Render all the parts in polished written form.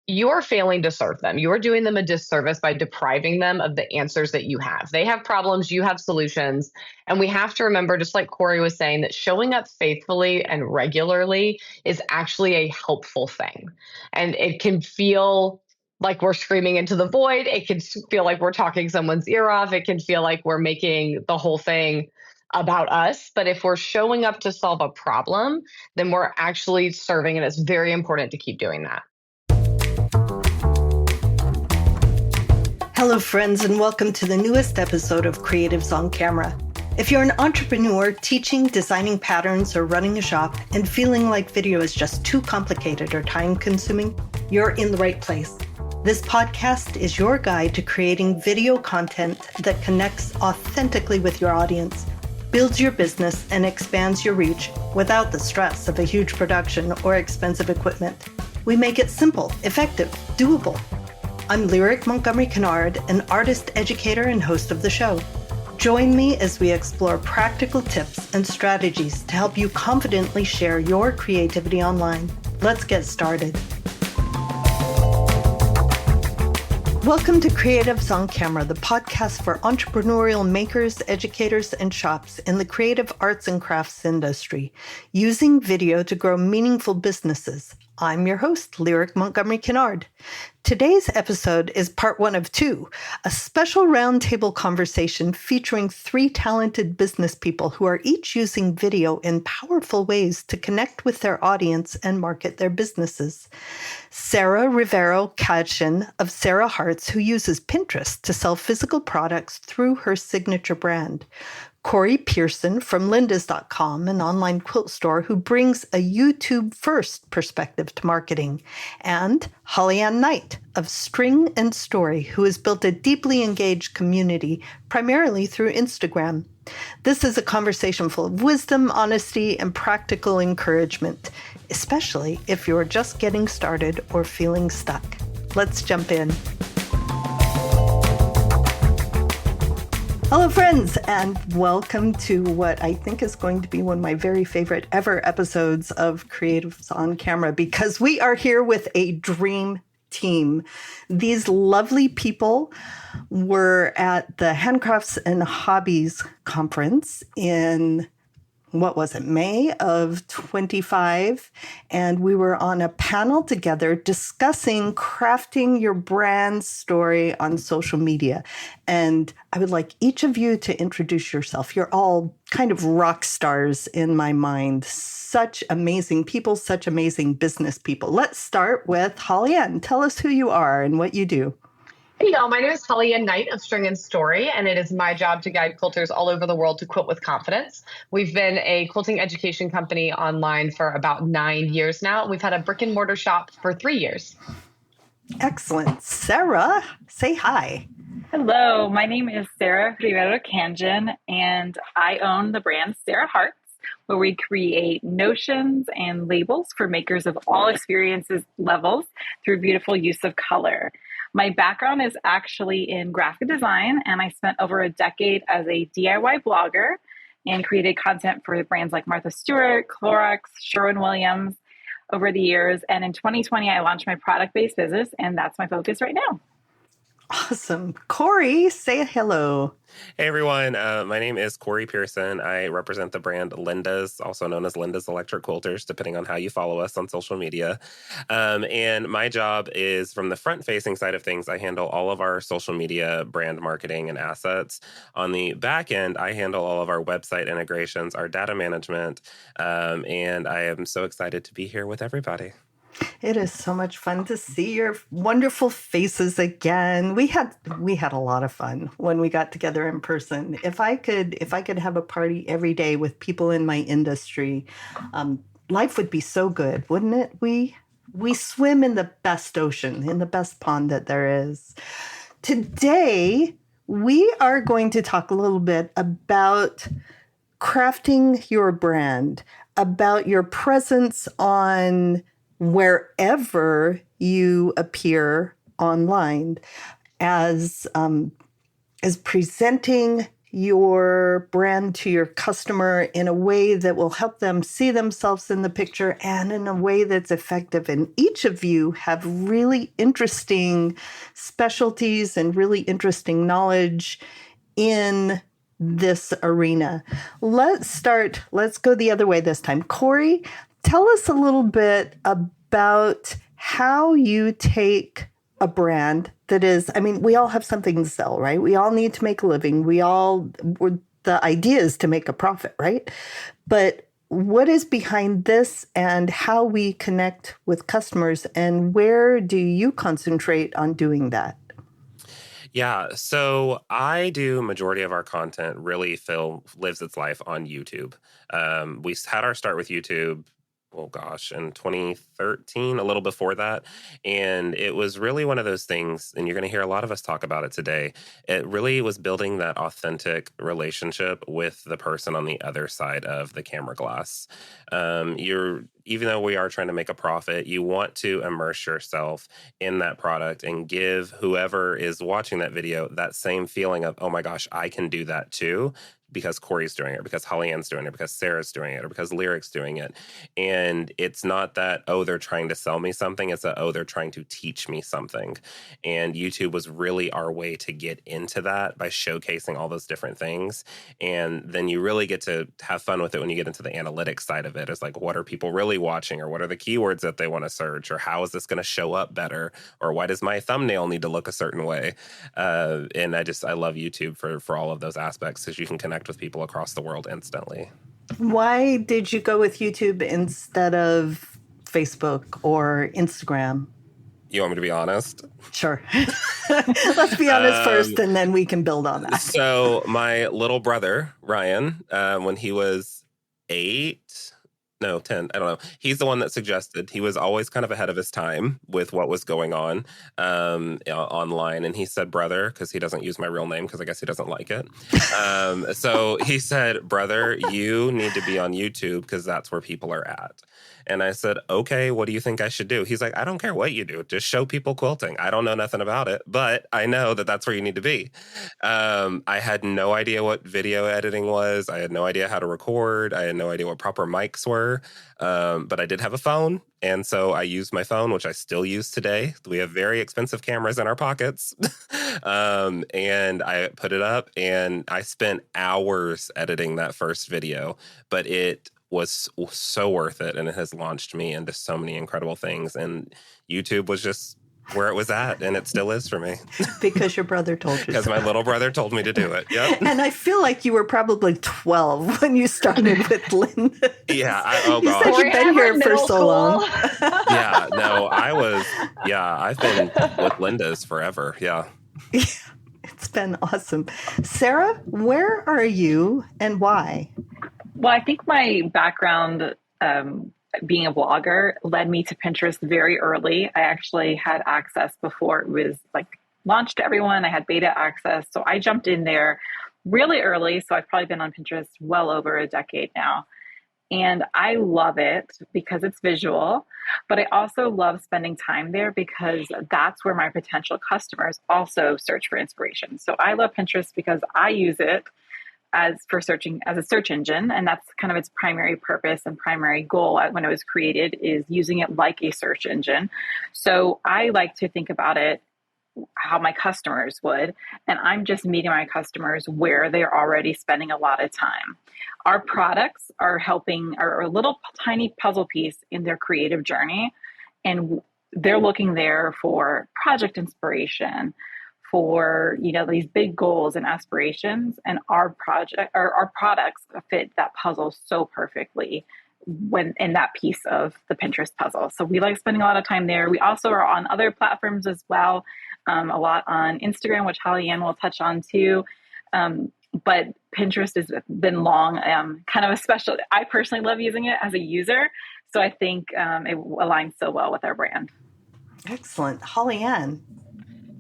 you're failing to serve them. You're doing them a disservice by depriving them of the answers that you have. They have problems, you have solutions. And we have to remember, just like Corey was saying, that showing up faithfully and regularly is actually a helpful thing. And it can feel like we're screaming into the void. It can feel like we're talking someone's ear off. It can feel like we're making the whole thing about us. But if we're showing up to solve a problem, then we're actually serving. And it's very important to keep doing that. Hello, friends, and welcome to the newest episode of Creatives on Camera. If you're an entrepreneur teaching, designing patterns, or running a shop and feeling like video is just too complicated or time-consuming, you're in the right place. This podcast is your guide to creating video content that connects authentically with your audience, builds your business, and expands your reach without the stress of a huge production or expensive equipment. We make it simple, effective, doable. I'm Lyric Montgomery Kennard, an artist, educator, and host of the show. Join me as we explore practical tips and strategies to help you confidently share your creativity online. Let's get started. Welcome to Creatives on Camera, the podcast for entrepreneurial makers, educators, and shops in the creative arts and crafts industry, using video to grow meaningful businesses. I'm your host, Lyric Montgomery Kennard. Today's episode is part one of two, a special roundtable conversation featuring three talented business people who are each using video in powerful ways to connect with their audience and market their businesses. Sarah Rivero Khandjian of Sarah Hearts, who uses Pinterest to sell physical products through her signature brand. Corey Pearson from Lindas.com, an online quilt store who brings a YouTube-first perspective to marketing, and HollyAnne Knight of String and Story, who has built a deeply engaged community primarily through Instagram. This is a conversation full of wisdom, honesty, and practical encouragement, especially if you're just getting started or feeling stuck. Let's jump in. Hello, friends, and welcome to what I think is going to be one of my very favorite ever episodes of Creatives on Camera, because we are here with a dream team. These lovely people were at the Handcrafts and Hobbies conference in May of 25, and we were on a panel together discussing crafting your brand story on social media. And I would like each of you to introduce yourself. You're all kind of rock stars in my mind. Such amazing people, such amazing business people. Let's start with HollyAnne. Tell us who you are and what you do. Hey y'all, my name is HollyAnne Knight of String and Story, and it is my job to guide quilters all over the world to quilt with confidence. We've been a quilting education company online for about 9 years now. We've had a brick and mortar shop for 3 years. Excellent. Sarah, say hi. Hello, my name is Sarah Rivero Khandjian, and I own the brand Sarah Hearts, where we create notions and labels for makers of all experiences levels through beautiful use of color. My background is actually in graphic design, and I spent over a decade as a DIY blogger and created content for brands like Martha Stewart, Clorox, Sherwin-Williams over the years. And in 2020, I launched my product-based business, and that's my focus right now. Awesome. Corey, say hello. Hey everyone, my name is Corey Pearson. I represent the brand Lindas, also known as Lindas Electric Quilters, depending on how you follow us on social media. And my job is from the front-facing side of things. I handle all of our social media brand marketing and assets. On the back end, I handle all of our website integrations, our data management, and I am so excited to be here with everybody. It is so much fun to see your wonderful faces again. We had a lot of fun when we got together in person. If I could have a party every day with people in my industry, life would be so good, wouldn't it? We swim in the best ocean, in the best pond that there is. Today, we are going to talk a little bit about crafting your brand, about your presence on wherever you appear online, as presenting your brand to your customer in a way that will help them see themselves in the picture and in a way that's effective. And each of you have really interesting specialties and really interesting knowledge in this arena. Let's go the other way this time. Corey, tell us a little bit about how you take a brand that is, I mean, we all have something to sell, right? We all need to make a living. The idea is to make a profit, right? But what is behind this and how we connect with customers, and where do you concentrate on doing that? Yeah, so I do majority of our content really lives its life on YouTube. We had our start with YouTube, oh gosh, in 2013, a little before that. And it was really one of those things, and you're going to hear a lot of us talk about it today. It really was building that authentic relationship with the person on the other side of the camera glass. Even though we are trying to make a profit, you want to immerse yourself in that product and give whoever is watching that video that same feeling of, oh my gosh, I can do that too, because Corey's doing it, because HollyAnne's doing it, because Sarah's doing it, or because Lyric's doing it. And it's not that, oh, they're trying to sell me something. It's that, oh, they're trying to teach me something. And YouTube was really our way to get into that by showcasing all those different things. And then you really get to have fun with it when you get into the analytics side of it. It's like, what are people really watching, or what are the keywords that they want to search, or how is this going to show up better, or why does my thumbnail need to look a certain way? And I love YouTube for all of those aspects, because you can connect with people across the world instantly. Why did you go with YouTube instead of Facebook or Instagram? You want me to be honest? Sure. Let's be honest first, and then we can build on that. So my little brother, Ryan, when he was 10, I don't know. He's the one that suggested. He was always kind of ahead of his time with what was going on online. And he said, brother, because he doesn't use my real name because I guess he doesn't like it. So he said, brother, you need to be on YouTube because that's where people are at. And I said, okay, what do you think I should do? He's like, I don't care what you do. Just show people quilting. I don't know nothing about it, but I know that that's where you need to be. I had no idea what video editing was. I had no idea how to record. I had no idea what proper mics were. But I did have a phone. And so I used my phone, which I still use today. We have very expensive cameras in our pockets. And I put it up, and I spent hours editing that first video, but it was so worth it, and it has launched me into so many incredible things. And YouTube was just where it was at, and it still is for me. Because your brother told you. Because my little brother told me to do it. Yep. And I feel like you were probably 12 when you started with Linda. Yeah. You said you've been here for so long. Yeah. No, I've been with Linda's forever. Yeah. It's been awesome. Sarah, where are you and why? Well, I think my background being a blogger led me to Pinterest very early. I actually had access before it was launched to everyone. I had beta access. So I jumped in there really early. So I've probably been on Pinterest well over a decade now. And I love it because it's visual, but I also love spending time there because that's where my potential customers also search for inspiration. So I love Pinterest because I use it for searching as a search engine. And that's kind of its primary purpose and primary goal when it was created, is using it like a search engine. So I like to think about it how my customers would, and I'm just meeting my customers where they're already spending a lot of time. Our products are a little tiny puzzle piece in their creative journey, and they're looking there for project inspiration, for these big goals and aspirations, and our products fit that puzzle so perfectly when in that piece of the Pinterest puzzle. So we like spending a lot of time there. We also are on other platforms as well, a lot on Instagram, which HollyAnne will touch on too. But Pinterest has been long kind of a special. I personally love using it as a user, so I think it aligns so well with our brand. Excellent. HollyAnne.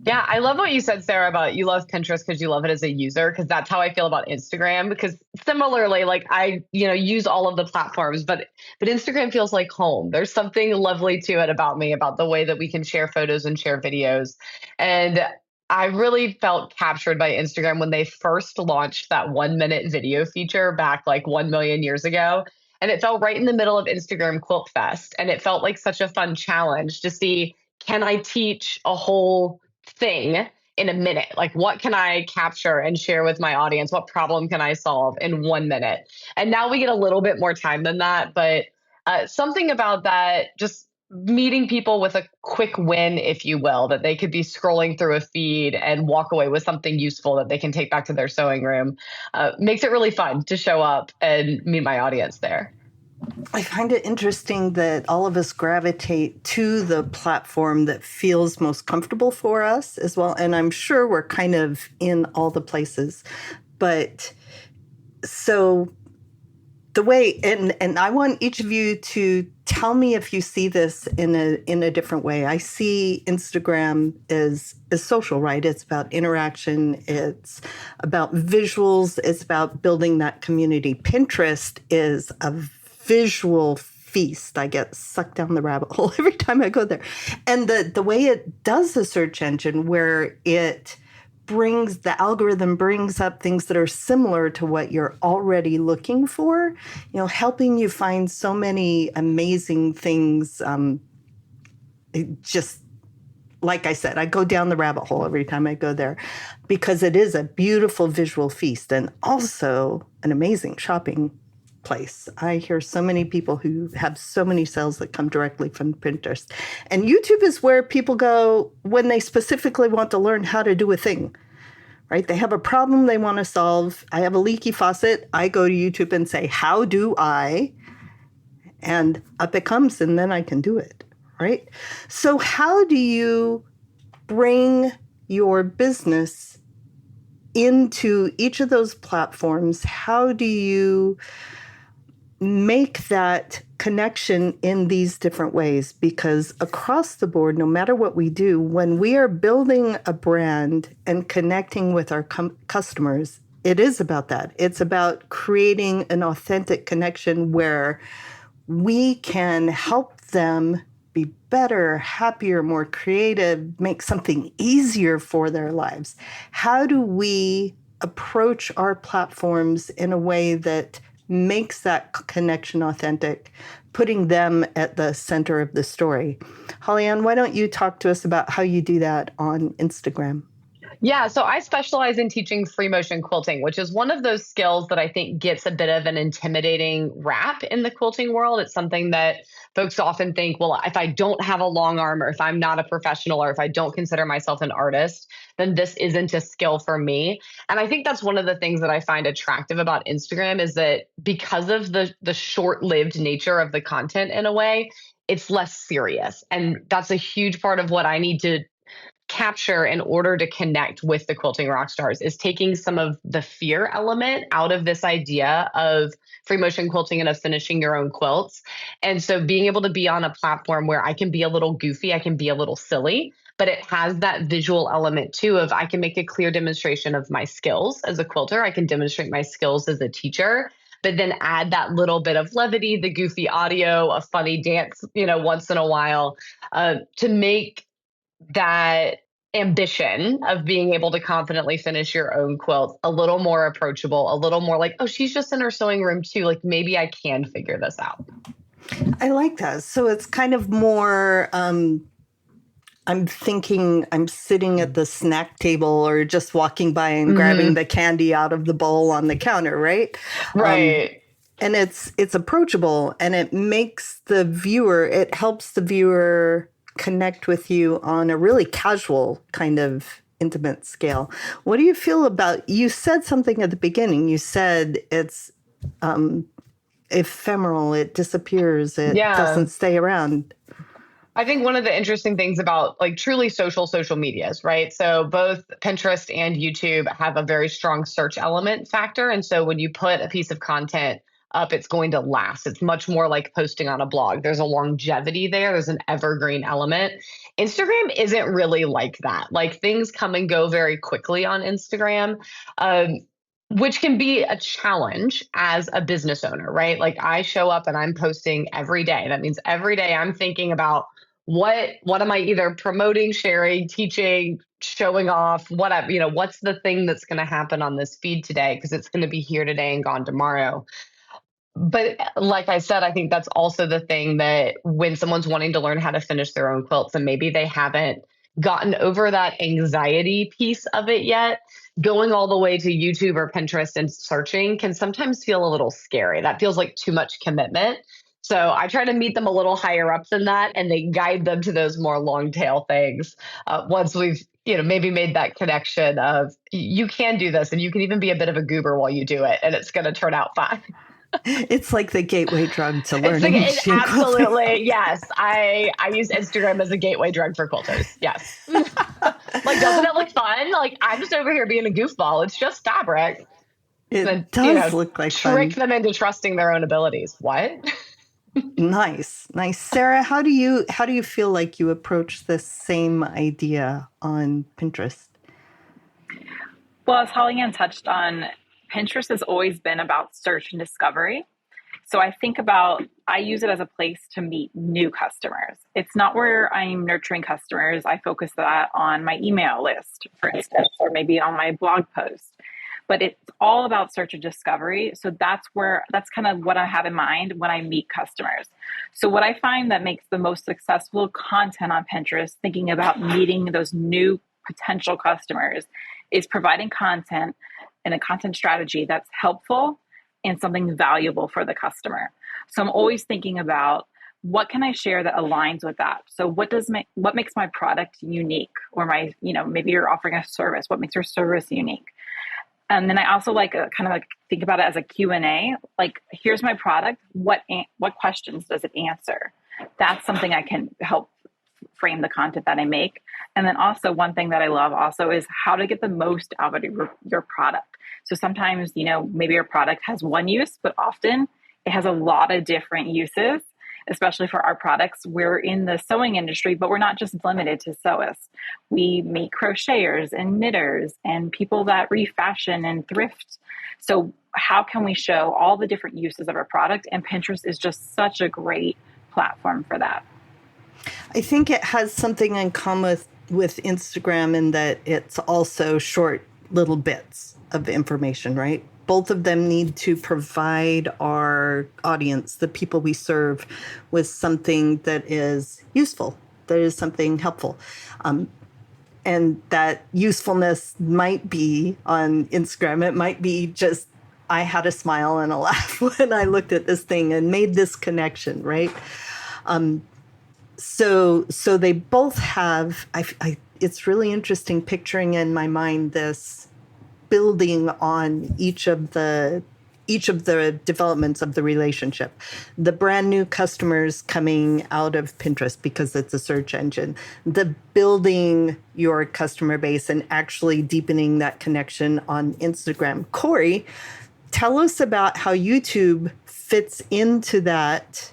Yeah, I love what you said, Sarah, about you love Pinterest because you love it as a user, because that's how I feel about Instagram. Because similarly, I use all of the platforms, but Instagram feels like home. There's something lovely to it about the way that we can share photos and share videos. And I really felt captured by Instagram when they first launched that 1 minute video feature back like 1 million years ago. And it fell right in the middle of Instagram Quilt Fest. And it felt like such a fun challenge to see, can I teach a whole thing in a minute? Like, what can I capture and share with my audience? What problem can I solve in 1 minute? And now we get a little bit more time than that. But something about that, just meeting people with a quick win, if you will, that they could be scrolling through a feed and walk away with something useful that they can take back to their sewing room, makes it really fun to show up and meet my audience there. I find it interesting that all of us gravitate to the platform that feels most comfortable for us as well. And I'm sure we're kind of in all the places. But so the way, and I want each of you to tell me if you see this in a different way. I see Instagram as social, right? It's about interaction. It's about visuals. It's about building that community. Pinterest is a visual feast. I get sucked down the rabbit hole every time I go there. And the way it does the search engine, where the algorithm brings up things that are similar to what you're already looking for, helping you find so many amazing things. Just like I said, I go down the rabbit hole every time I go there because it is a beautiful visual feast and also an amazing shopping place. I hear so many people who have so many sales that come directly from Pinterest. And YouTube is where people go when they specifically want to learn how to do a thing, right? They have a problem they want to solve. I have a leaky faucet. I go to YouTube and say, how do I? And up it comes, and then I can do it, right? So how do you bring your business into each of those platforms? How do you make that connection in these different ways? Because across the board, no matter what we do, when we are building a brand and connecting with our customers, it is about that. It's about creating an authentic connection where we can help them be better, happier, more creative, make something easier for their lives. How do we approach our platforms in a way that makes that connection authentic, putting them at the center of the story? HollyAnne, why don't you talk to us about how you do that on Instagram? Yeah, so I specialize in teaching free motion quilting, which is one of those skills that I think gets a bit of an intimidating rap in the quilting world. It's something that folks often think, well, if I don't have a long arm, or if I'm not a professional, or if I don't consider myself an artist, then this isn't a skill for me. And I think that's one of the things that I find attractive about Instagram is that because of the short-lived nature of the content in a way, it's less serious. And that's a huge part of what I need to capture in order to connect with the quilting rock stars, is taking some of the fear element out of this idea of free motion quilting and of finishing your own quilts. And so being able to be on a platform where I can be a little goofy, I can be a little silly, but it has that visual element too of I can make a clear demonstration of my skills as a quilter. I can demonstrate my skills as a teacher, but then add that little bit of levity, the goofy audio, a funny dance, once in a while, to make that ambition of being able to confidently finish your own quilt a little more approachable, a little more like, oh, she's just in her sewing room too. Like, maybe I can figure this out. I like that. So it's kind of more, I'm thinking I'm sitting at the snack table or just walking by and grabbing the candy out of the bowl on the counter, right? Right. And it's approachable, and it makes it helps the viewer connect with you on a really casual kind of intimate scale. What do you feel about, you said something at the beginning, you said it's ephemeral, it disappears, it doesn't stay around. I think one of the interesting things about like truly social medias, right? So both Pinterest and YouTube have a very strong search element factor. And so when you put a piece of content up, it's going to last. It's much more like posting on a blog. There's a longevity there. There's an evergreen element. Instagram isn't really like that. Like, things come and go very quickly on Instagram, which can be a challenge as a business owner, right? Like, I show up and I'm posting every day. That means every day I'm thinking about what am I either promoting, sharing, teaching, showing off, whatever, what's the thing that's going to happen on this feed today? Because it's going to be here today and gone tomorrow. But like I said, I think that's also the thing that when someone's wanting to learn how to finish their own quilts and maybe they haven't gotten over that anxiety piece of it yet, going all the way to YouTube or Pinterest and searching can sometimes feel a little scary. That feels like too much commitment. So I try to meet them a little higher up than that, and they guide them to those more long tail things. Once we've maybe made that connection of you can do this, and you can even be a bit of a goober while you do it, and it's going to turn out fine. It's like the gateway drug to learning. Absolutely. Yes. I use Instagram as a gateway drug for quilters. Yes. Like, doesn't it look fun? Like, I'm just over here being a goofball. It's just fabric. It does look like trick fun. them into trusting their own abilities. What? Nice. Sarah, how do you feel like you approach this same idea on Pinterest? Well, as HollyAnne touched on, Pinterest has always been about search and discovery. So I use it as a place to meet new customers. It's not where I'm nurturing customers. I focus that on my email list, for instance, or maybe on my blog post. But it's all about search and discovery. So that's kind of what I have in mind when I meet customers. So what I find that makes the most successful content on Pinterest, thinking about meeting those new potential customers, is providing content and a content strategy that's helpful and something valuable for the customer. So I'm always thinking about what can I share that aligns with that. So what makes my product unique, or maybe you're offering a service. What makes your service unique? And then I also think about it as a Q&A. Like, here's my product. What questions does it answer? That's something I can help frame the content that I make. And then also one thing that I love also is how to get the most out of your product. So sometimes, maybe your product has one use, but often it has a lot of different uses, especially for our products. We're in the sewing industry, but we're not just limited to sewists. We make crocheters and knitters and people that refashion and thrift. So how can we show all the different uses of our product? And Pinterest is just such a great platform for that. I think it has something in common with Instagram in that it's also short little bits of information, right? Both of them need to provide our audience, the people we serve, with something that is useful, that is something helpful. And that usefulness might be on Instagram. It might be just, I had a smile and a laugh when I looked at this thing and made this connection, right? So they both have, it's really interesting picturing in my mind this building on each of the developments of the relationship. The brand new customers coming out of Pinterest because it's a search engine, the building your customer base and actually deepening that connection on Instagram. Corey, tell us about how YouTube fits into that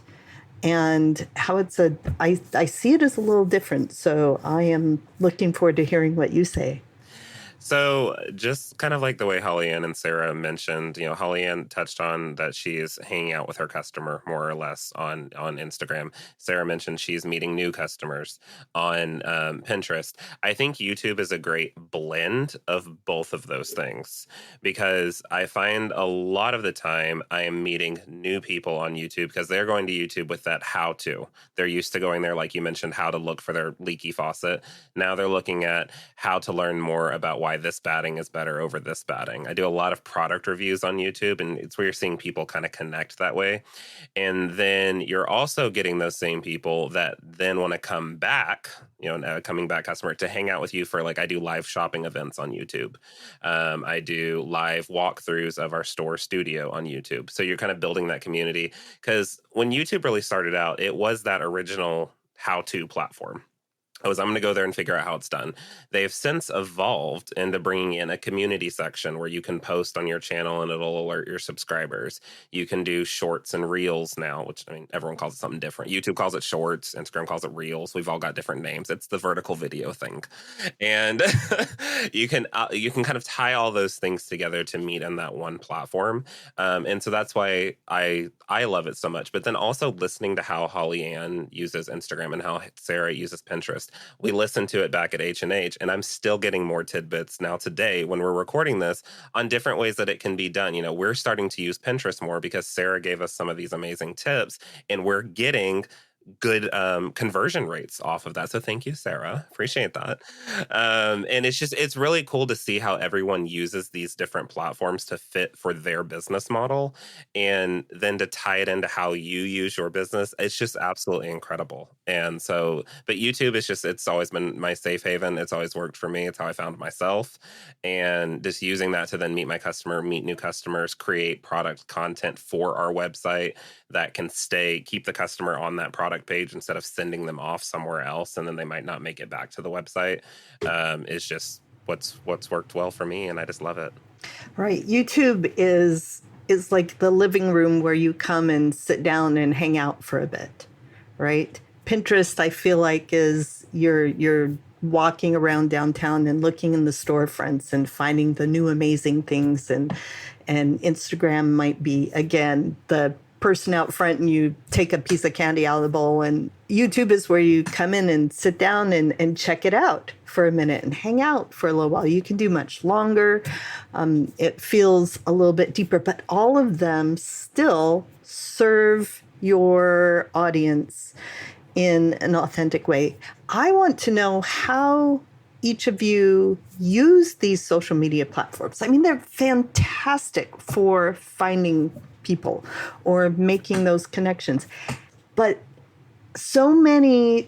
and how I see it as a little different. So I am looking forward to hearing what you say. So just kind of like the way HollyAnne and Sarah mentioned, HollyAnne touched on that she is hanging out with her customer more or less on Instagram. Sarah mentioned she's meeting new customers on Pinterest. I think YouTube is a great blend of both of those things because I find a lot of the time I am meeting new people on YouTube because they're going to YouTube with that how-to. They're used to going there, like you mentioned, how to look for their leaky faucet. Now they're looking at how to learn more about why this batting is better over this batting. I do a lot of product reviews on YouTube, and it's where you're seeing people kind of connect that way. And then you're also getting those same people that then want to come back, coming back customer to hang out with you for I do live shopping events on YouTube. I do live walkthroughs of our store studio on YouTube. So you're kind of building that community because when YouTube really started out, it was that original how-to platform. I'm going to go there and figure out how it's done. They've since evolved into bringing in a community section where you can post on your channel and it'll alert your subscribers. You can do shorts and reels now, which, I mean, everyone calls it something different. YouTube calls it shorts, Instagram calls it reels. We've all got different names. It's the vertical video thing. And you can kind of tie all those things together to meet in that one platform. And so that's why I love it so much. But then also listening to how HollyAnne uses Instagram and how Sarah uses Pinterest. We listened to it back at H&H, and I'm still getting more tidbits now today when we're recording this on different ways that it can be done. You know, we're starting to use Pinterest more because Sarah gave us some of these amazing tips, and we're getting good conversion rates off of that. So thank you, Sarah. Appreciate that. And it's really cool to see how everyone uses these different platforms to fit for their business model, and then to tie it into how you use your business. It's just absolutely incredible. And so, but YouTube is it's always been my safe haven. It's always worked for me. It's how I found myself. And just using that to then meet new customers, create product content for our website that can keep the customer on that product page instead of sending them off somewhere else, and then they might not make it back to the website. Is just what's worked well for me, and I just love it. Right. YouTube is like the living room where you come and sit down and hang out for a bit, right? Pinterest, I feel like, is you're walking around downtown and looking in the storefronts and finding the new amazing things, and Instagram might be, again, the person out front and you take a piece of candy out of the bowl, and YouTube is where you come in and sit down and check it out for a minute and hang out for a little while. You can do much longer. It feels a little bit deeper, but all of them still serve your audience in an authentic way. I want to know how each of you use these social media platforms. I mean, they're fantastic for finding people or making those connections. But so many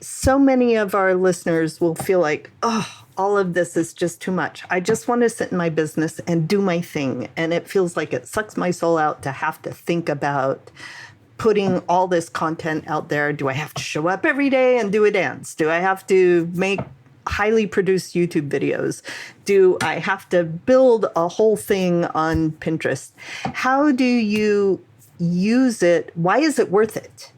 of our listeners will feel like, oh, all of this is just too much. I just want to sit in my business and do my thing. And it feels like it sucks my soul out to have to think about putting all this content out there. Do I have to show up every day and do a dance? Do I have to make highly produced YouTube videos? Do I have to build a whole thing on Pinterest? How do you use it? Why is it worth it?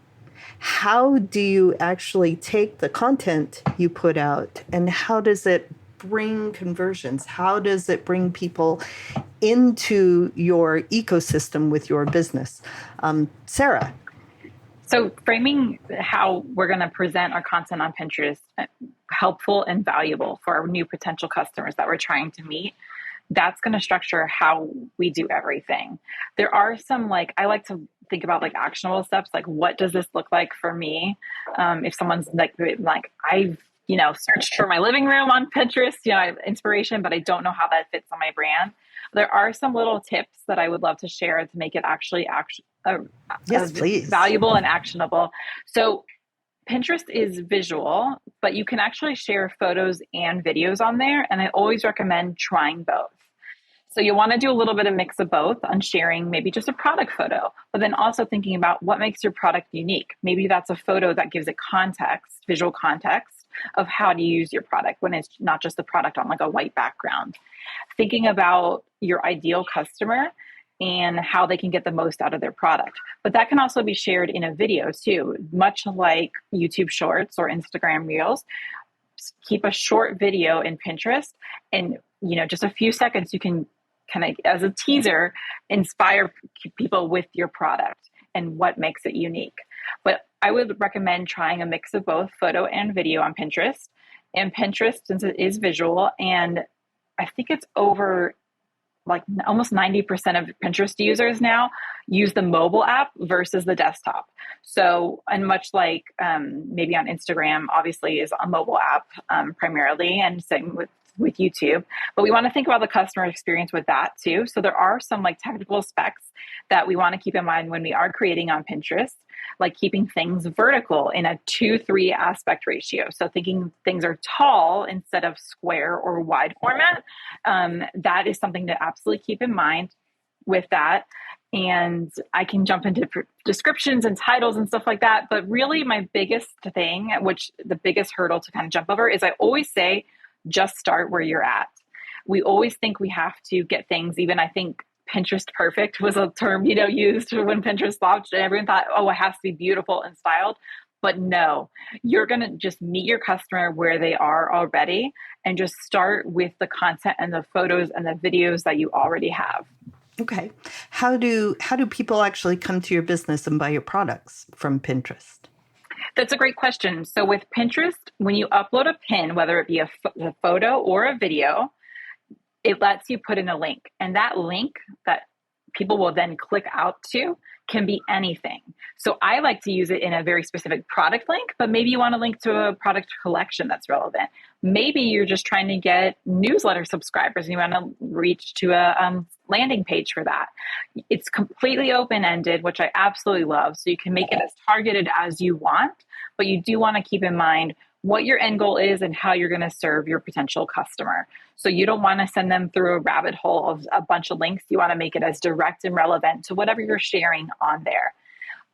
How do you actually take the content you put out, and how does it bring conversions? How does it bring people into your ecosystem with your business? Sarah. So framing how we're going to present our content on Pinterest helpful and valuable for our new potential customers that we're trying to meet, that's going to structure how we do everything. There are some, I like to think about actionable steps, what does this look like for me? If someone's I've searched for my living room on Pinterest, I have inspiration, but I don't know how that fits on my brand. There are some little tips that I would love to share to make it actually yes, please. Valuable and actionable. So Pinterest is visual, but you can actually share photos and videos on there. And I always recommend trying both. So you want to do a little bit of mix of both on sharing maybe just a product photo, but then also thinking about what makes your product unique. Maybe that's a photo that gives it context, visual context of how to use your product when it's not just the product on a white background. Thinking about your ideal customer and how they can get the most out of their product. But that can also be shared in a video too, much like YouTube Shorts or Instagram Reels. Keep a short video in Pinterest, and just a few seconds, you can kind of, as a teaser, inspire people with your product and what makes it unique. But I would recommend trying a mix of both photo and video on Pinterest. And Pinterest, since it is visual, and I think it's over almost 90% of Pinterest users now use the mobile app versus the desktop. So, and much like maybe on Instagram, obviously is a mobile app primarily, and same with YouTube. But we want to think about the customer experience with that too. So there are some technical specs that we want to keep in mind when we are creating on Pinterest, like keeping things vertical in a 2:3 aspect ratio. So thinking things are tall instead of square or wide format. That is something to absolutely keep in mind with that. and I can jump into descriptions and titles and stuff like that. But really, my biggest thing, which the biggest hurdle to kind of jump over, is I always say, just start where you're at. We always think we have to get things, even I think Pinterest perfect was a term, used when Pinterest launched, and everyone thought, oh, it has to be beautiful and styled. But no, you're going to just meet your customer where they are already and just start with the content and the photos and the videos that you already have. Okay. How do people actually come to your business and buy your products from Pinterest? That's a great question. So with Pinterest, when you upload a pin, whether it be a photo or a video, it lets you put in a link. And that link that people will then click out to can be anything. So I like to use it in a very specific product link, but maybe you want to link to a product collection that's relevant. Maybe you're just trying to get newsletter subscribers and you want to reach to a landing page for that. It's completely open-ended, which I absolutely love. So you can make it as targeted as you want, but you do want to keep in mind what your end goal is and how you're going to serve your potential customer. So you don't want to send them through a rabbit hole of a bunch of links. You want to make it as direct and relevant to whatever you're sharing on there.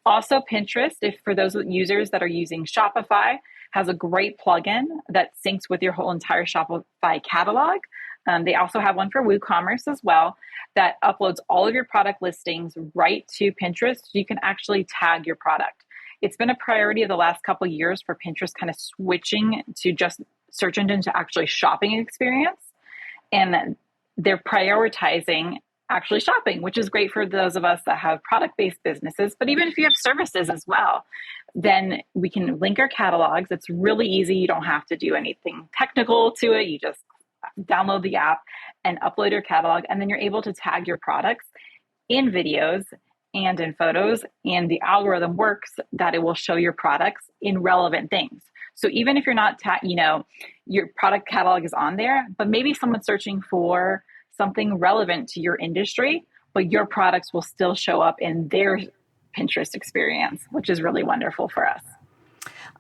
Also, Pinterest, if for those users that are using Shopify, has a great plugin that syncs with your whole entire Shopify catalog. They also have one for WooCommerce as well that uploads all of your product listings right to Pinterest. You can actually tag your product. It's been a priority of the last couple of years for Pinterest kind of switching to just search engine to actually shopping experience. And they're prioritizing actually shopping, which is great for those of us that have product-based businesses. But even if you have services as well, then we can link our catalogs. It's really easy. You don't have to do anything technical to it. You just download the app and upload your catalog. And then you're able to tag your products in videos and in photos, and the algorithm works that it will show your products in relevant things. So even if you're not, your product catalog is on there, but maybe someone's searching for something relevant to your industry, but your products will still show up in their Pinterest experience, which is really wonderful for us.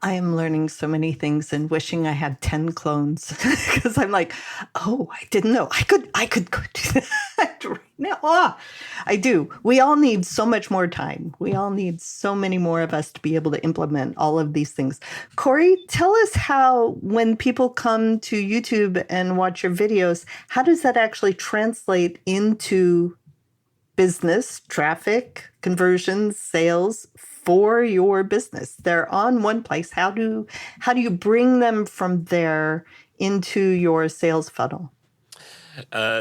I am learning so many things and wishing I had 10 clones because I'm like, oh, I didn't know. I could go do that right now. Oh, I do. We all need so much more time. We all need so many more of us to be able to implement all of these things. Corey, tell us how, when people come to YouTube and watch your videos, how does that actually translate into business, traffic, conversions, sales for your business? They're on one place. How do you bring them from there into your sales funnel?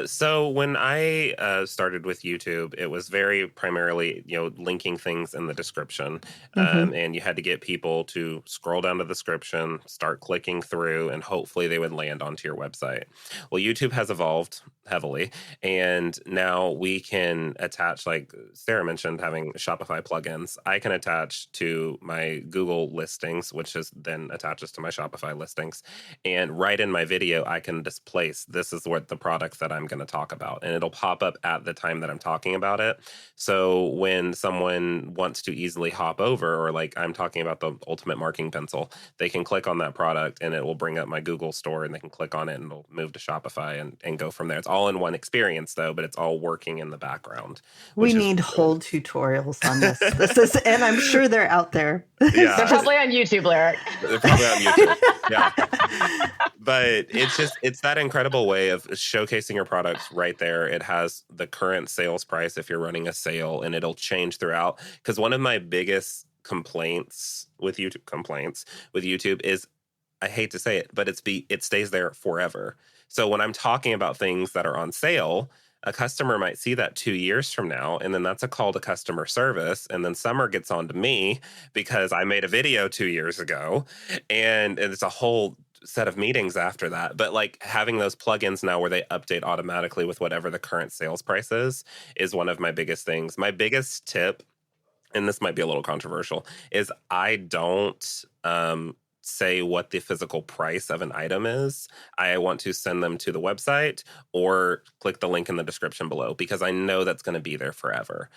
So when I started with YouTube, it was very primarily, linking things in the description. And you had to get people to scroll down to the description, start clicking through, and hopefully they would land onto your website. Well, YouTube has evolved heavily, and now we can attach, like Sarah mentioned, having Shopify plugins. I can attach to my Google listings, which is then attaches to my Shopify listings. And right in my video, I can displace, this is what the product that I'm going to talk about, and it'll pop up at the time that I'm talking about it. So when someone wants to easily hop over, or like I'm talking about the ultimate marking pencil, they can click on that product and it will bring up my Google store, and they can click on it and it'll move to Shopify and go from there. It's all in one experience though, but it's all working in the background. We need whole tutorials on this. And I'm sure they're out there. Yeah. They're probably on YouTube, Lyric. They're probably on YouTube. Yeah. But it's that incredible way of showcasing your products right there. It has the current sales price if you're running a sale, and it'll change throughout. Because one of my biggest complaints with YouTube is, I hate to say it, but it stays there forever. So when I'm talking about things that are on sale, a customer might see that 2 years from now, and then that's a call to customer service. And then Summer gets on to me because I made a video 2 years ago, and it's a whole set of meetings after that. But like having those plugins now where they update automatically with whatever the current sales price is one of my biggest things. My biggest tip, and this might be a little controversial, is I don't say what the physical price of an item is. I want to send them to the website or click the link in the description below, because I know that's going to be there forever.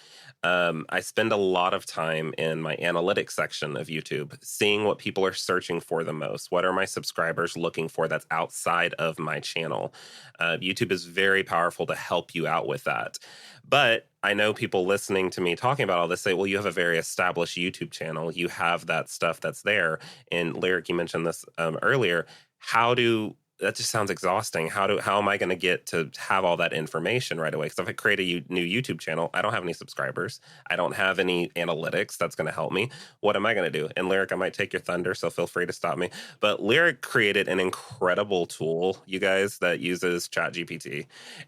I spend a lot of time in my analytics section of YouTube seeing what people are searching for the most. What are my subscribers looking for that's outside of my channel? YouTube is very powerful to help you out with that. But I know people listening to me talking about all this say, well, you have a very established YouTube channel. You have that stuff that's there. And Lyric, you mentioned this earlier. That just sounds exhausting. How am I going to get to have all that information right away? Because if I create a new YouTube channel, I don't have any subscribers. I don't have any analytics that's going to help me. What am I going to do? And Lyric, I might take your thunder, so feel free to stop me. But Lyric created an incredible tool, you guys, that uses ChatGPT.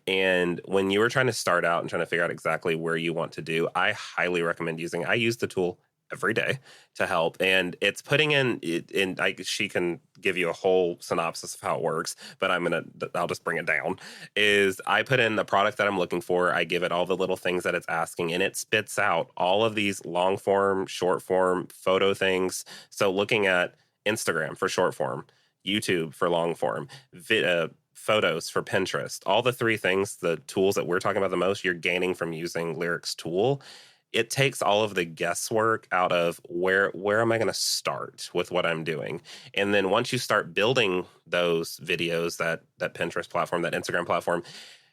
And when you were trying to start out and trying to figure out exactly where you want to do, I highly recommend I use the tool every day to help, and it's putting she can give you a whole synopsis of how it works, but I'll just bring it down. Is I put in the product that I'm looking for, I give it all the little things that it's asking, and it spits out all of these long form, short form photo things. So looking at Instagram for short form, YouTube for long form, photos for Pinterest, all the three things, the tools that we're talking about the most, you're gaining from using Lyric's tool. It takes all of the guesswork out of where am I going to start with what I'm doing. And then once you start building those videos, that Pinterest platform, that Instagram platform,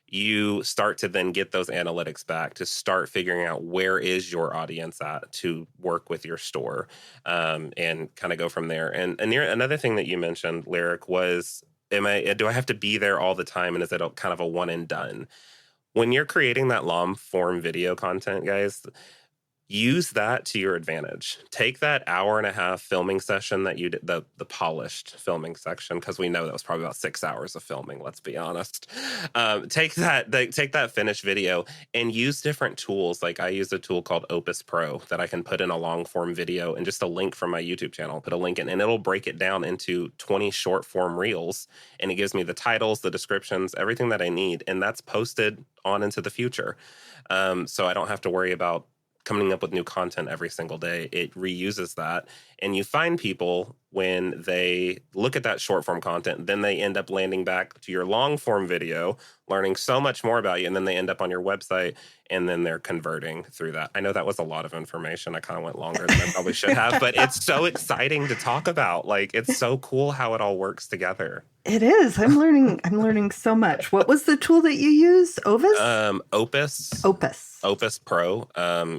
you start to then get those analytics back to start figuring out where is your audience at to work with your store, and kind of go from there. And another thing that you mentioned, Lyric, was, do I have to be there all the time? And is it kind of a one and done? When you're creating that long form video content, guys, use that to your advantage. Take that hour and a half filming session that you did, the polished filming section, because we know that was probably about 6 hours of filming, let's be honest. Take that finished video and use different tools. Like I use a tool called Opus Pro that I can put in a long form video and just a link from my YouTube channel, put a link in, and it'll break it down into 20 short form reels. And it gives me the titles, the descriptions, everything that I need. And that's posted on into the future. So I don't have to worry about coming up with new content every single day. It reuses that. And you find people, when they look at that short form content, then they end up landing back to your long form video, learning so much more about you. And then they end up on your website, and then they're converting through that. I know that was a lot of information. I kind of went longer than I probably should have, but it's so exciting to talk about. Like, it's so cool how it all works together. It is. I'm learning so much. What was the tool that you use? Opus Pro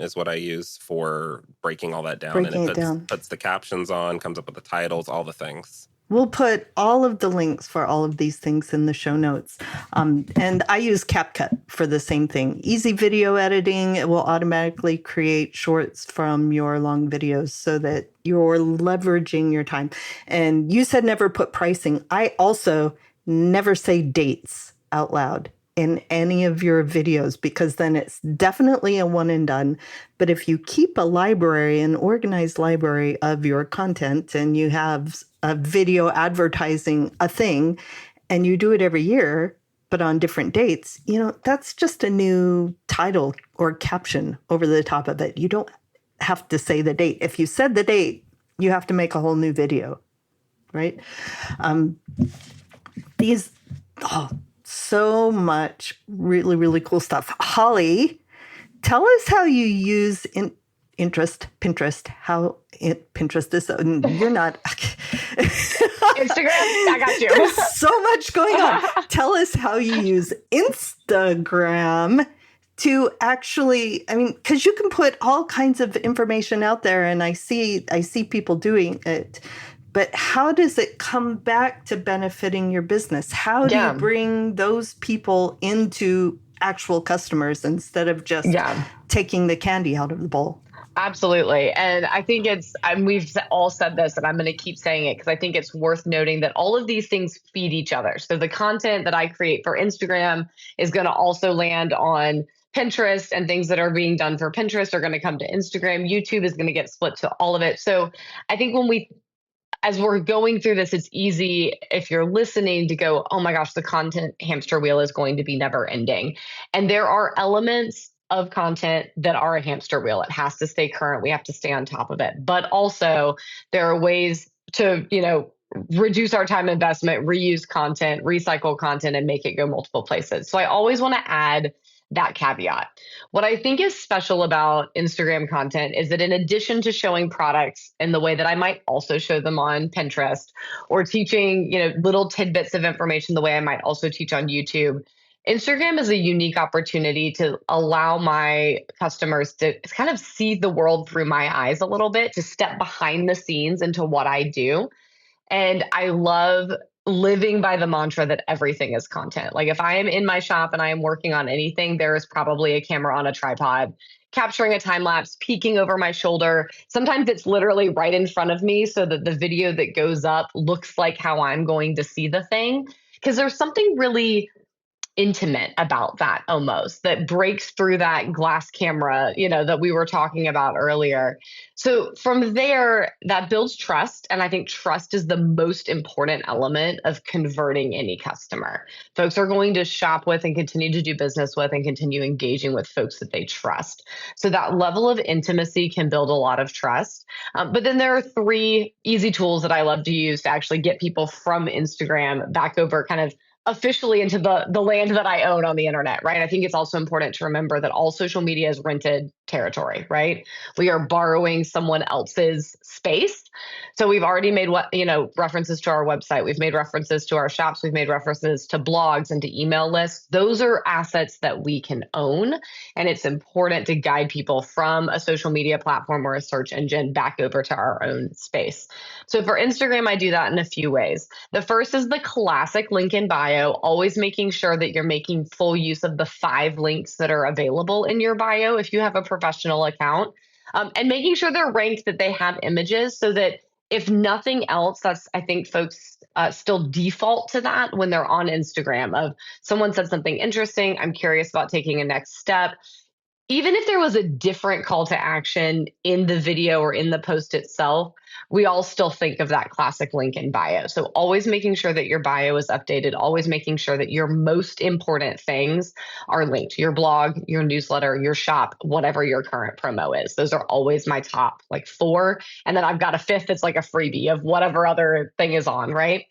is what I use for breaking all that down. And it puts the captions on, comes up with the titles, all the things. We'll put all of the links for all of these things in the show notes. And I use CapCut for the same thing. Easy video editing. It will automatically create shorts from your long videos so that you're leveraging your time. And you said never put pricing. I also never say dates out loud in any of your videos, because then it's definitely a one and done. But if you keep a library, an organized library of your content, and you have a video advertising a thing, and you do it every year, but on different dates, that's just a new title or caption over the top of it. You don't have to say the date. If you said the date, you have to make a whole new video, right? So much really, really cool stuff. Holly, tell us how you use Pinterest. Pinterest is, you're not. Instagram, I got you. There's so much going on. Tell us how you use Instagram to actually, because you can put all kinds of information out there, and I see people doing it. But how does it come back to benefiting your business? How do you bring those people into actual customers instead of just taking the candy out of the bowl? Absolutely. And I think we've all said this, and I'm going to keep saying it because I think it's worth noting that all of these things feed each other. So the content that I create for Instagram is going to also land on Pinterest, and things that are being done for Pinterest are going to come to Instagram. YouTube is going to get split to all of it. So I think as we're going through this, it's easy if you're listening to go, oh my gosh, the content hamster wheel is going to be never ending. And there are elements of content that are a hamster wheel. It has to stay current. We have to stay on top of it. But also there are ways to, reduce our time investment, reuse content, recycle content, and make it go multiple places. So I always want to add that caveat. What I think is special about Instagram content is that in addition to showing products in the way that I might also show them on Pinterest, or teaching, little tidbits of information the way I might also teach on YouTube, Instagram is a unique opportunity to allow my customers to kind of see the world through my eyes a little bit, to step behind the scenes into what I do. And I love living by the mantra that everything is content. Like if I am in my shop and I am working on anything, there is probably a camera on a tripod capturing a time lapse, peeking over my shoulder. Sometimes it's literally right in front of me so that the video that goes up looks like how I'm going to see the thing. Because there's something really intimate about that, almost, that breaks through that glass camera, that we were talking about earlier. So from there, that builds trust. And I think trust is the most important element of converting any customer. Folks are going to shop with and continue to do business with and continue engaging with folks that they trust. So that level of intimacy can build a lot of trust. But then there are 3 easy tools that I love to use to actually get people from Instagram back over kind of officially into the land that I own on the internet, right? I think it's also important to remember that all social media is rented territory, right? We are borrowing someone else's space. So we've already made references to our website. We've made references to our shops. We've made references to blogs and to email lists. Those are assets that we can own. And it's important to guide people from a social media platform or a search engine back over to our own space. So for Instagram, I do that in a few ways. The first is the classic link in bio, always making sure that you're making full use of the 5 links that are available in your bio if you have a professional account, and making sure they're ranked, that they have images, so that if nothing else, I think folks still default to that when they're on Instagram, of someone said something interesting, I'm curious about taking a next step. Even if there was a different call to action in the video or in the post itself, we all still think of that classic link in bio. So always making sure that your bio is updated, always making sure that your most important things are linked: your blog, your newsletter, your shop, whatever your current promo is. Those are always my top 4. And then I've got a 5th that's like a freebie of whatever other thing is on, right?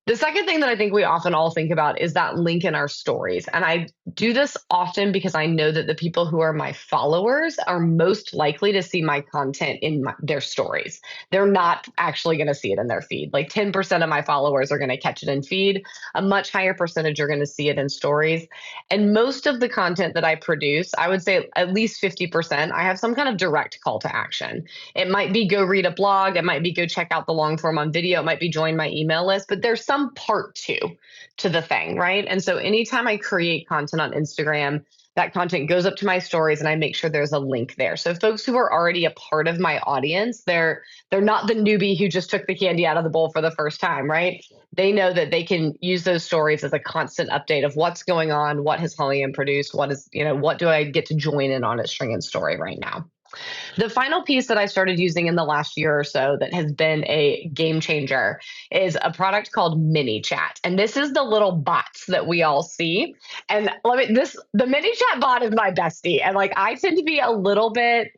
The second thing that I think we often all think about is that link in our stories. And I do this often because I know that the people who are my followers are most likely to see my content in their stories. They're not actually going to see it in their feed. Like 10% of my followers are going to catch it in feed. A much higher percentage are going to see it in stories. And most of the content that I produce, I would say at least 50%, I have some kind of direct call to action. It might be go read a blog. It might be go check out the long form on video. It might be join my email list, but there's some part 2 to the thing, right? And so anytime I create content on Instagram, that content goes up to my stories and I make sure there's a link there. So folks who are already a part of my audience, they're not the newbie who just took the candy out of the bowl for the first time, right? They know that they can use those stories as a constant update of what's going on, what has HollyAnne produced, what do I get to join in on its string and story right now. The final piece that I started using in the last year or so that has been a game changer is a product called ManyChat. And this is the little bots that we all see. And the ManyChat bot is my bestie. And I tend to be a little bit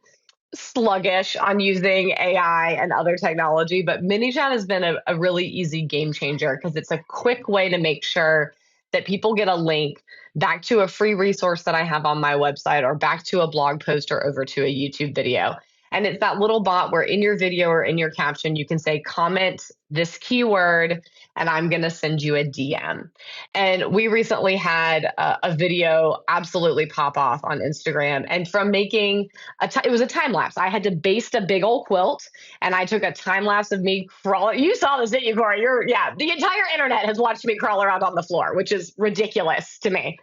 sluggish on using AI and other technology, but ManyChat has been a really easy game changer because it's a quick way to make sure that people get a link back to a free resource that I have on my website, or back to a blog post, or over to a YouTube video. And it's that little bot where in your video or in your caption, you can say, comment this keyword, and I'm going to send you a DM. And we recently had a video absolutely pop off on Instagram. And from making it was a time lapse. I had to baste a big old quilt, and I took a time lapse of me crawling. You saw this, didn't you, Corey? The entire internet has watched me crawl around on the floor, which is ridiculous to me.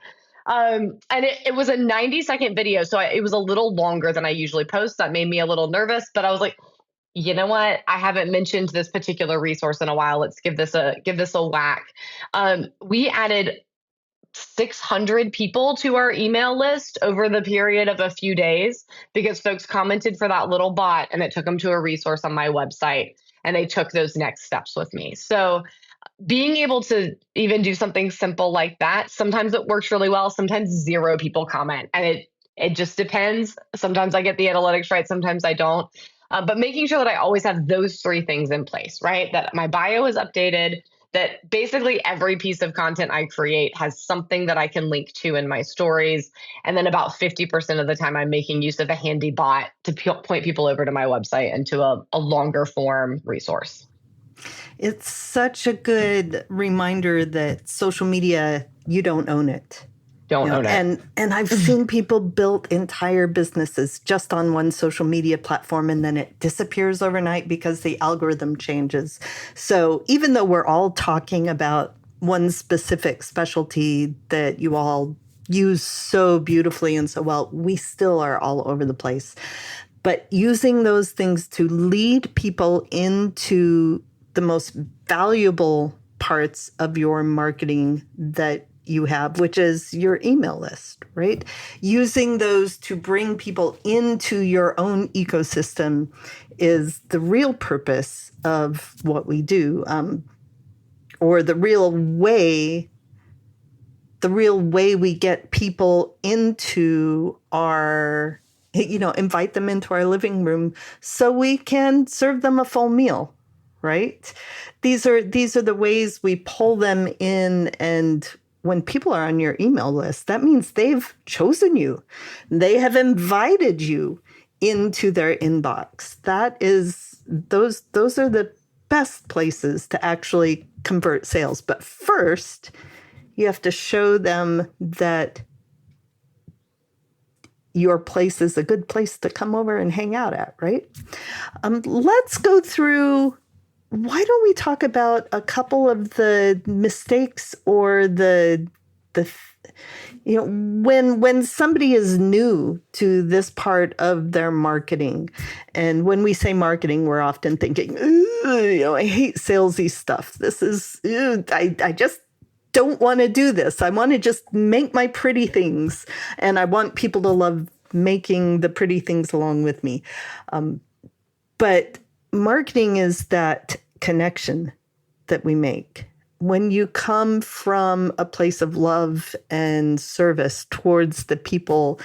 And it was a 90-second video, so it was a little longer than I usually post. That made me a little nervous, but I was like, you know what? I haven't mentioned this particular resource in a while. Let's give this a whack. We added 600 people to our email list over the period of a few days because folks commented for that little bot, and it took them to a resource on my website, and they took those next steps with me. So being able to even do something simple like that, sometimes it works really well. Sometimes 0 people comment, and it just depends. Sometimes I get the analytics right. Sometimes I don't. But making sure that I always have those 3 things in place, right? That my bio is updated, that basically every piece of content I create has something that I can link to in my stories. And then about 50% of the time, I'm making use of a handy bot to point people over to my website and to a longer form resource. It's such a good reminder that social media you don't own it. Don't own it. And I've seen people build entire businesses just on one social media platform, and then it disappears overnight because the algorithm changes. So even though we're all talking about one specific specialty that you all use so beautifully and so well, we still are all over the place. But using those things to lead people into the most valuable parts of your marketing that you have, which is your email list, right? Using those to bring people into your own ecosystem is the real purpose of what we do, or the real way we get people into our, invite them into our living room so we can serve them a full meal, right? These are the ways we pull them in. And when people are on your email list, that means they've chosen you. They have invited you into their inbox. Those are the best places to actually convert sales. But first, you have to show them that your place is a good place to come over and hang out at, right? Let's go through. Why don't we talk about a couple of the mistakes or when somebody is new to this part of their marketing, and when we say marketing, we're often thinking, I hate salesy stuff. This is, I just don't want to do this. I want to just make my pretty things, and I want people to love making the pretty things along with me. But marketing is that connection that we make. When you come from a place of love and service towards the people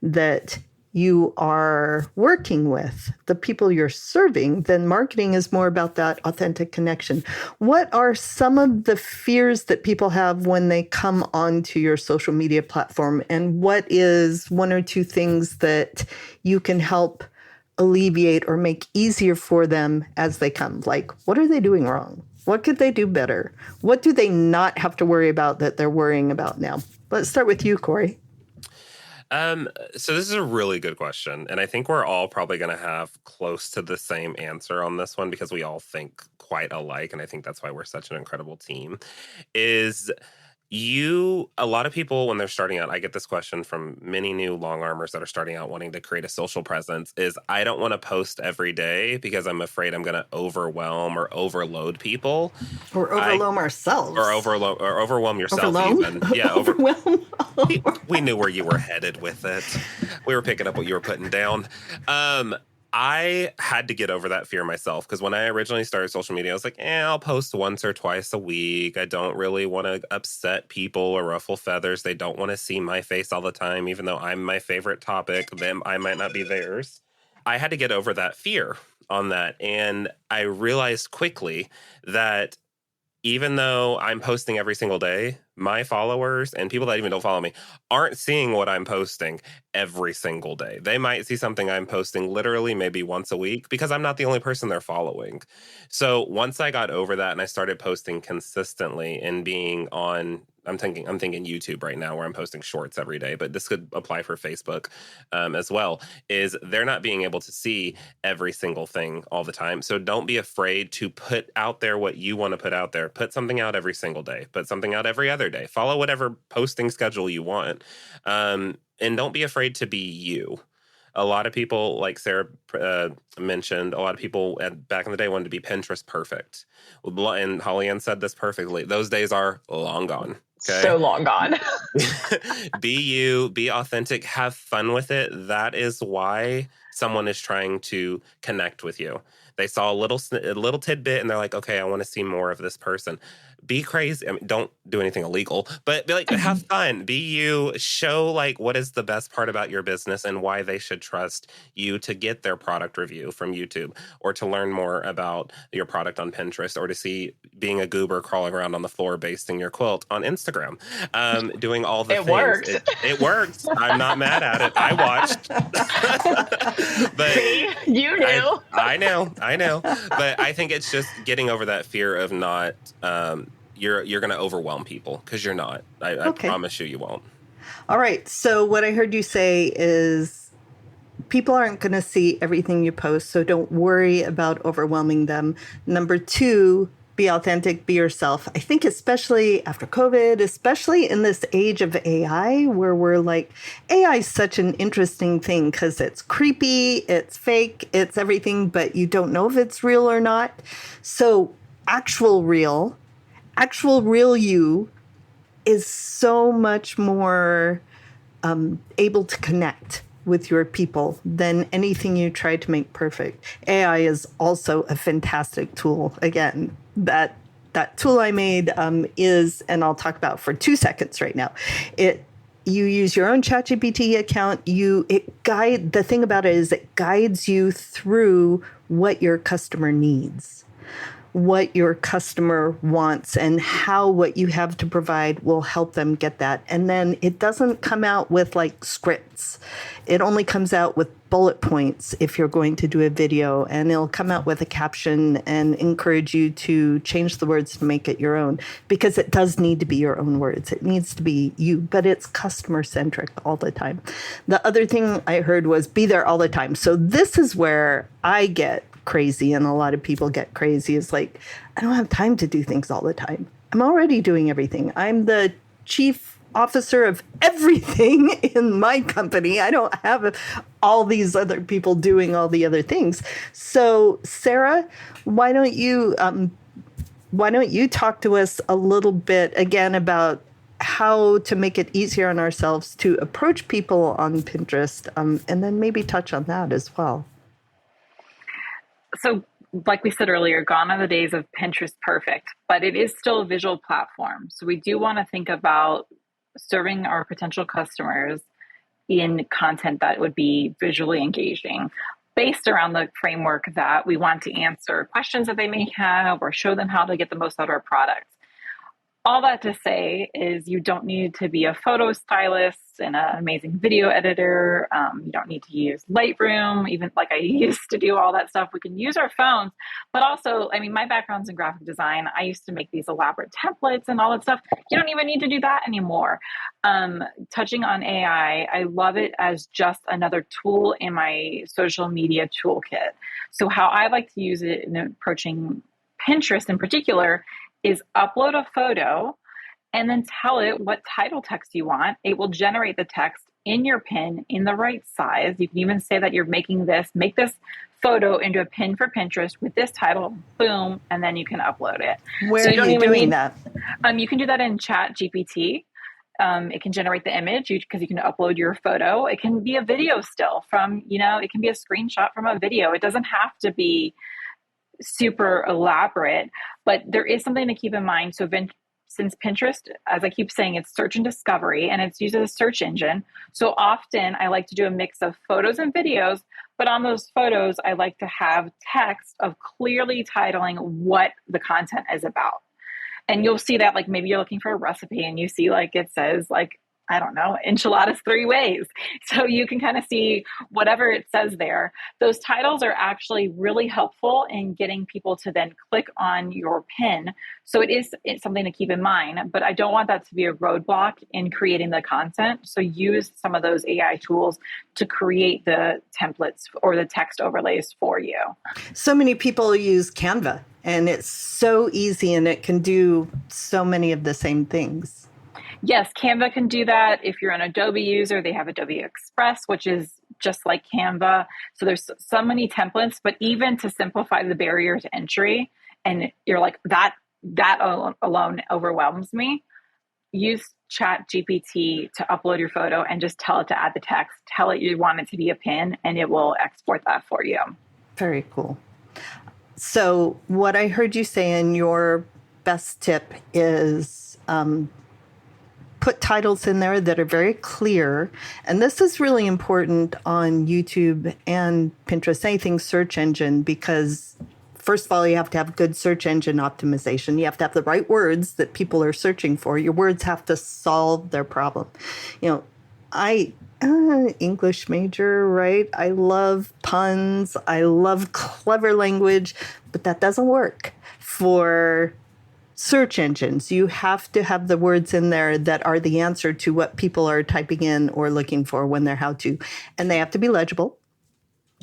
that you are working with, the people you're serving, then marketing is more about that authentic connection. What are some of the fears that people have when they come onto your social media platform? And what is one or two things that you can help alleviate or make easier for them as they come? Like, what are they doing wrong? What could they do better? What do they not have to worry about that they're worrying about now? Let's start with you, Corey. So this is a really good question. And I think we're all probably going to have close to the same answer on this one because we all think quite alike. And I think that's why we're such an incredible team. A lot of people, when they're starting out, I get this question from many new long armors that are starting out wanting to create a social presence is, I don't want to post every day because I'm afraid I'm going to overwhelm or overload people. Or overwhelm ourselves. Or overwhelm yourself Overwhelm? even. Yeah, overwhelm. We knew where you were headed with it. We were picking up what you were putting down. I had to get over that fear myself because when I originally started social media, I was like, I'll post once or twice a week. I don't really want to upset people or ruffle feathers. They don't want to see my face all the time, even though I'm my favorite topic. Them, I might not be theirs. I had to get over that fear on that. And I realized quickly that even though I'm posting every single day, my followers and people that even don't follow me aren't seeing what I'm posting every single day. They might see something I'm posting literally maybe once a week because I'm not the only person they're following. So once I got over that and I started posting consistently and being on, I'm thinking YouTube right now where I'm posting shorts every day, but this could apply for Facebook as well, is they're not being able to see every single thing all the time. So don't be afraid to put out there what you want to put out there. Put something out every single day. Put something out every other day. Follow whatever posting schedule you want. And don't be afraid to be you. A lot of people, like Sarah mentioned, a lot of people back in the day wanted to be Pinterest perfect. And HollyAnne said this perfectly. Those days are long gone. Okay? So long gone. Be you, be authentic, have fun with it. That is why someone is trying to connect with you. They saw a little tidbit and they're like, okay, I want to see more of this person. Be crazy. I mean, don't do anything illegal, but be like, have fun. Be you. Show like what is the best part about your business and why they should trust you to get their product review from YouTube or to learn more about your product on Pinterest or to see being a goober crawling around on the floor basting your quilt on Instagram. Doing all the things. Worked. It worked. I'm not mad at it. I watched. But see, you knew. I know. But I think it's just getting over that fear of not you're going to overwhelm people, because you're not. I promise you won't. All right. So what I heard you say is people aren't going to see everything you post, so don't worry about overwhelming them. Number 2, be authentic, be yourself. I think especially after COVID, especially in this age of AI, where we're like, AI is such an interesting thing because it's creepy, it's fake, it's everything, but you don't know if it's real or not. So actual real you is so much more able to connect with your people than anything you try to make perfect. AI is also a fantastic tool. Again, that tool I made is, and I'll talk about for 2 seconds right now. You use your own ChatGPT account. The thing about it is it guides you through what your customer needs, what your customer wants, and how what you have to provide will help them get that. And then it doesn't come out with like scripts. It only comes out with bullet points if you're going to do a video, and it'll come out with a caption and encourage you to change the words to make it your own, because it does need to be your own words. It needs to be you, but it's customer centric all the time. The other thing I heard was be there all the time. So this is where I get crazy, and a lot of people get crazy, is like, I don't have time to do things all the time. I'm already doing everything. I'm the chief officer of everything in my company. I don't have all these other people doing all the other things. So Sarah, why don't you talk to us a little bit again about how to make it easier on ourselves to approach people on Pinterest, and then maybe touch on that as well. So like we said earlier, gone are the days of Pinterest perfect, but it is still a visual platform. So we do want to think about serving our potential customers in content that would be visually engaging, based around the framework that we want to answer questions that they may have or show them how to get the most out of our products. All that to say is you don't need to be a photo stylist and an amazing video editor. You don't need to use Lightroom, even like I used to do all that stuff. We can use our phones, but also, I mean, my background's in graphic design. I used to make these elaborate templates and all that stuff. You don't even need to do that anymore. Touching on AI, I love it as just another tool in my social media toolkit. So how I like to use it in approaching Pinterest in particular is upload a photo and then tell it what title text you want. It will generate the text in your pin in the right size. You can even say that you're make this photo into a pin for Pinterest with this title, boom, and then you can upload it. Where are you doing that? You can do that in ChatGPT. It can generate the image because you can upload your photo. It can be a video still from, it can be a screenshot from a video. It doesn't have to be super elaborate, but there is something to keep in mind. So since Pinterest, as I keep saying, it's search and discovery, and it's used as a search engine. So often I like to do a mix of photos and videos, but on those photos, I like to have text of clearly titling what the content is about. And you'll see that, like, maybe you're looking for a recipe and you see like it says like, I don't know, enchiladas 3 ways. So you can kind of see whatever it says there. Those titles are actually really helpful in getting people to then click on your pin. So it's something to keep in mind, but I don't want that to be a roadblock in creating the content. So use some of those AI tools to create the templates or the text overlays for you. So many people use Canva, and it's so easy, and it can do so many of the same things. Yes, Canva can do that. If you're an Adobe user, they have Adobe Express, which is just like Canva. So there's so many templates, but even to simplify the barrier to entry, and you're like, that alone overwhelms me, use ChatGPT to upload your photo and just tell it to add the text. Tell it you want it to be a pin, and it will export that for you. Very cool. So what I heard you say in your best tip is put titles in there that are very clear. And this is really important on YouTube and Pinterest, anything search engine, because first of all, you have to have good search engine optimization. You have to have the right words that people are searching for. Your words have to solve their problem. English major, right? I love puns. I love clever language, but that doesn't work for search engines. You have to have the words in there that are the answer to what people are typing in or looking for when they're how to. And they have to be legible.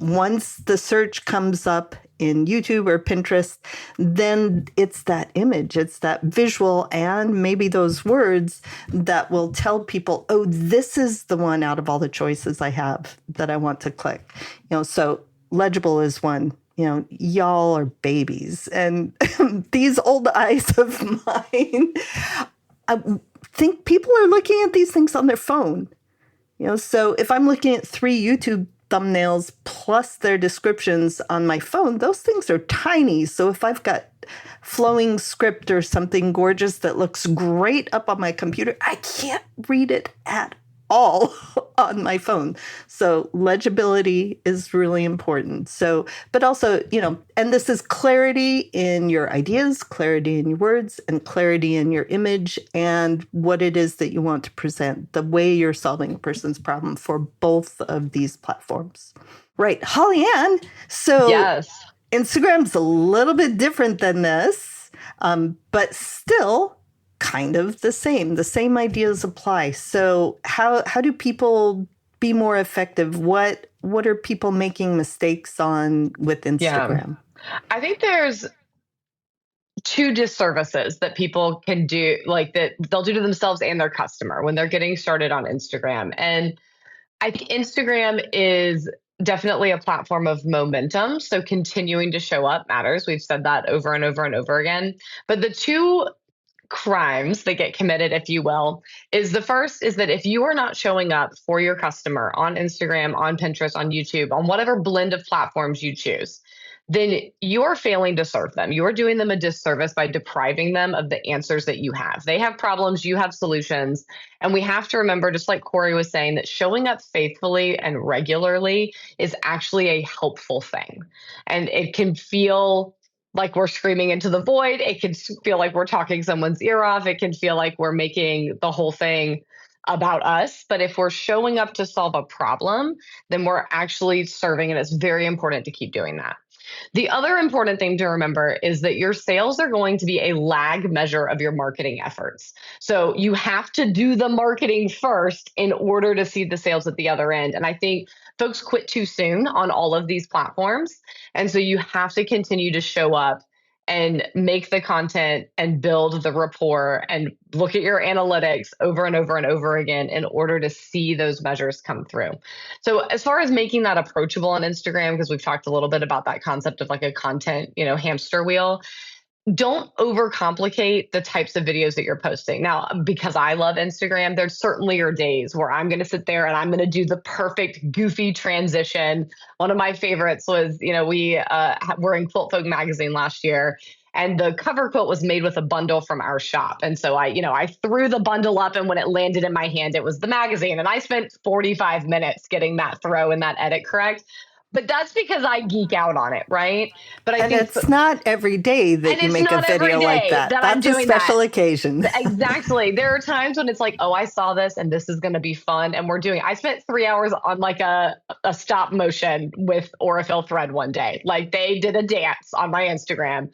Once the search comes up in YouTube or Pinterest, then it's that image, it's that visual, and maybe those words that will tell people, oh, this is the one out of all the choices I have that I want to click. So legible is one. Y'all are babies. And these old eyes of mine, I think people are looking at these things on their phone. So if I'm looking at 3 YouTube thumbnails plus their descriptions on my phone, those things are tiny. So if I've got flowing script or something gorgeous that looks great up on my computer, I can't read it at all on my phone. So legibility is really important. So, but also, and this is clarity in your ideas, clarity in your words, and clarity in your image and what it is that you want to present, the way you're solving a person's problem for both of these platforms. Right. HollyAnne. So Yes. Instagram's a little bit different than this, but still kind of the same ideas apply. So how do people be more effective? What are people making mistakes on with Instagram? Yeah. I think there's 2 disservices that people can do, like that they'll do to themselves and their customer when they're getting started on Instagram. And I think Instagram is definitely a platform of momentum. So continuing to show up matters. We've said that over and over and over again. But the 2 crimes that get committed, if you will, is the first is that if you are not showing up for your customer on Instagram, on Pinterest, on YouTube, on whatever blend of platforms you choose, then you are failing to serve them. You are doing them a disservice by depriving them of the answers that you have. They have problems, you have solutions. And we have to remember, just like Corey was saying, that showing up faithfully and regularly is actually a helpful thing. And it can feel like we're screaming into the void. It can feel like we're talking someone's ear off. It can feel like we're making the whole thing about us. But if we're showing up to solve a problem, then we're actually serving. And it's very important to keep doing that. The other important thing to remember is that your sales are going to be a lag measure of your marketing efforts. So you have to do the marketing first in order to see the sales at the other end. And I think folks quit too soon on all of these platforms. And so you have to continue to show up and make the content and build the rapport and look at your analytics over and over and over again in order to see those measures come through. So as far as making that approachable on Instagram, because we've talked a little bit about that concept of like a content, hamster wheel, don't overcomplicate the types of videos that you're posting. Now, because I love Instagram, there's certainly are days where I'm going to sit there and I'm going to do the perfect goofy transition. One of my favorites was, we were in Quilt Folk magazine last year, and the cover quilt was made with a bundle from our shop. And so I threw the bundle up, and when it landed in my hand, it was the magazine. And I spent 45 minutes getting that throw and that edit correct. But that's because I geek out on it, right? But I think it's not every day that you make a video like that. That's a special occasion. Exactly. There are times when it's like, oh, I saw this and this is going to be fun. And I spent 3 hours on like a stop motion with Aurifil thread one day. Like they did a dance on my Instagram.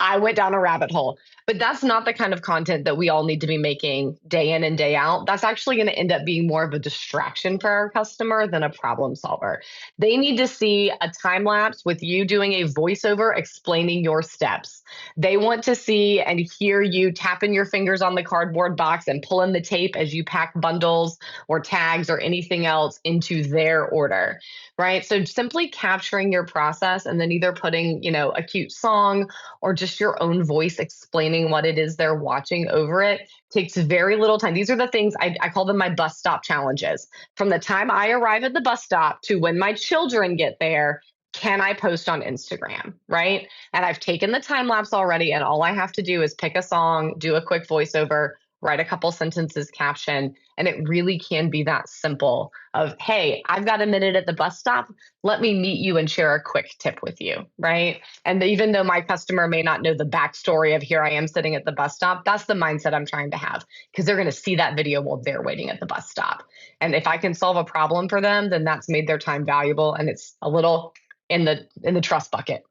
I went down a rabbit hole. But that's not the kind of content that we all need to be making day in and day out. That's actually going to end up being more of a distraction for our customer than a problem solver. They need to see a time lapse with you doing a voiceover explaining your steps. They want to see and hear you tapping your fingers on the cardboard box and pulling the tape as you pack bundles or tags or anything else into their order, right? So simply capturing your process and then either putting, a cute song or just your own voice explaining what it is they're watching over it takes very little time. These are the things I call them my bus stop challenges. From the time I arrive at the bus stop to when my children get there, can I post on Instagram, right? And I've taken the time lapse already, and all I have to do is pick a song, do a quick voiceover, write a couple sentences caption, and it really can be that simple of, hey, I've got a minute at the bus stop. Let me meet you and share a quick tip with you, right? And even though my customer may not know the backstory of here I am sitting at the bus stop, that's the mindset I'm trying to have, because they're going to see that video while they're waiting at the bus stop. And if I can solve a problem for them, then that's made their time valuable, and it's a little in the trust bucket.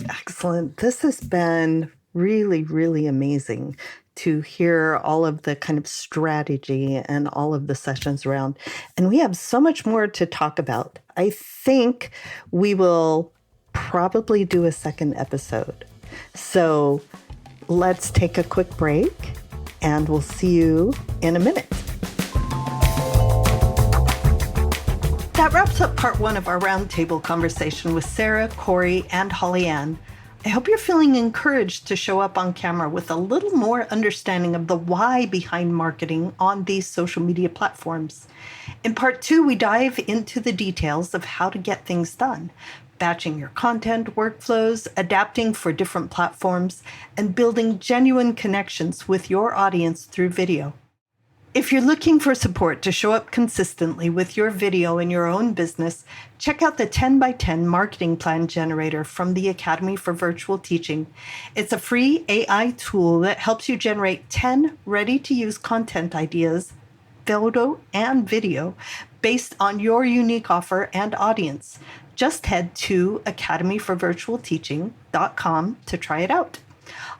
Excellent. This has been Really, really amazing to hear all of the kind of strategy and all of the sessions around. And we have so much more to talk about. I think we will probably do a second episode. So let's take a quick break and we'll see you in a minute. That wraps up part one of our roundtable conversation with Sarah, Corey, and HollyAnne. I hope you're feeling encouraged to show up on camera with a little more understanding of the why behind marketing on these social media platforms. In part two, we dive into the details of how to get things done, batching your content, workflows, adapting for different platforms, and building genuine connections with your audience through video. If you're looking for support to show up consistently with your video in your own business, check out the 10x10 marketing plan generator from the Academy for Virtual Teaching. It's a free AI tool that helps you generate 10 ready-to-use content ideas, photo and video, based on your unique offer and audience. Just head to academyforvirtualteaching.com to try it out.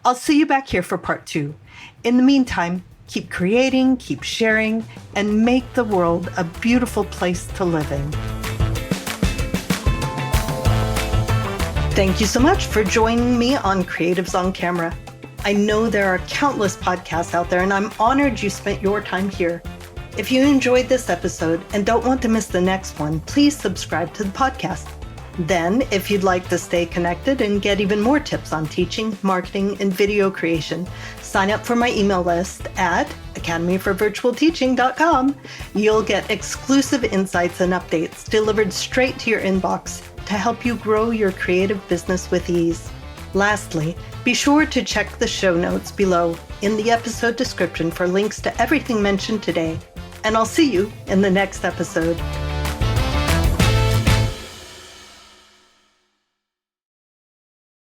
I'll see you back here for part two. In the meantime, keep creating, keep sharing, and make the world a beautiful place to live in. Thank you so much for joining me on Creatives on Camera. I know there are countless podcasts out there, and I'm honored you spent your time here. If you enjoyed this episode and don't want to miss the next one, please subscribe to the podcast. Then, if you'd like to stay connected and get even more tips on teaching, marketing, and video creation, sign up for my email list at academyforvirtualteaching.com. You'll get exclusive insights and updates delivered straight to your inbox to help you grow your creative business with ease. Lastly, be sure to check the show notes below in the episode description for links to everything mentioned today. And I'll see you in the next episode.